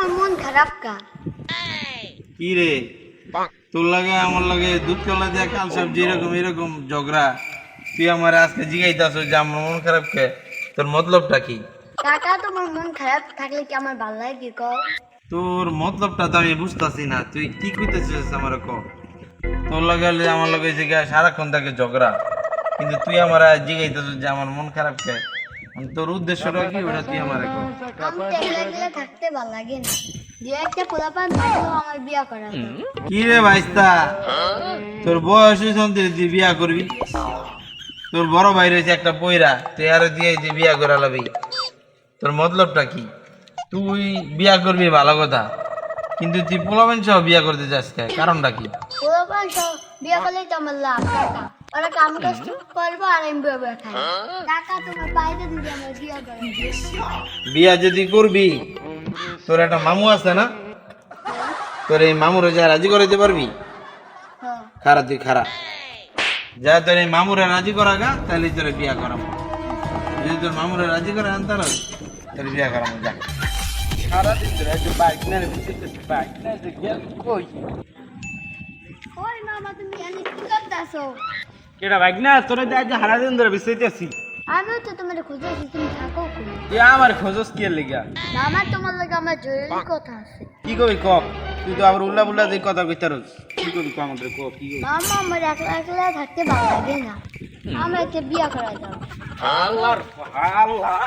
তোমার মন খারাপ কা? কি রে তোর লাগে আমার লাগে দুধ কলা দিয়া কাল সবজি এরকম এরকম ঝগড়া, তুই আমার আজকে জিগাইতাছ যে আমার মন খারাপ কে? তোর মতলবটা কি? কাকা তোমার মন খারাপ থাকলে কি আমার ভালো লাগে কি কও? তোর মতলবটা তো আমি বুঝতাছি না, তুই কি কইতেছিস আমার ক? তোর লাগে হলে আমার লগে এই জায়গায় সারাক্ষণ থাকে ঝগড়া, কিন্তু তুই আমার জিগাইতেছ যে আমার মন খারাপ কে? তোর উদ্দেশ্যটা কি ওটা তুই আমার ক? আমি তো একলা একলা থাকতে ভালো লাগে না, যে একটা পোলাপান থাকলেও আমার বিয়া করা যায়। কি রে ভাইস্তা, তোর বয়স হয়েছে তুই বিয়া করবি? তোর বড় ভাই রয়েছে একটা পয়রা, তুই আরো দিয়ে যে বিয়া করে লাবি? তোর মতলবটা কি? তুই বিয়া করবি ভালো কথা, কিন্তু তুই পোলাবেন সহ বিয়া করতে চাস কে? কারণটা কি? পোলাপান সব বিয়া করলেই তো আমার লাভ কাকা, ওরা কাম কষ্ট করবো আর আমি বিয়ে বিয়ে খাই। কাকা তোমার বাইরে দিদি আমার বিয়া করে। বিয়া যদি করবি, তোর একটা মামু আছে না, তোর এই মামুরে যা রাজি করাইতে পারবি? হ্যাঁ খারা তুই খারা যা, তোর এই মামুরে রাজি করা গা, তাহলে তোর বিয়া করাবো। যদি তোর মামুরে রাজি করে আনতার তোর বিয়া করাবো, যা। সারাদিন ধরে একটু বাইক না বাইক না কই ওই মামা তুমি এনে কি করতেছো? কেডা বাইক না তোরে দে আজ হারা দিন ধরে বিছাইতেছি। আমিও তো তোমার খুঁজেছি, তুমি থাকো কই? তুই আমার খোঁজস কি লাগা? মামা তোমার লাগে আমার জরুরি কথা আছে। কি কবি ক? তুই তো আবার উল্লা বুল্লা দিয়ে কথা কইতারস। কি কবি ক আমাদের ক কি কবি? মামা আমার একলা একলা থাকতে ভালো লাগে না, আমার একটা বিয়া করা যাও। আল্লাহর আল্লাহ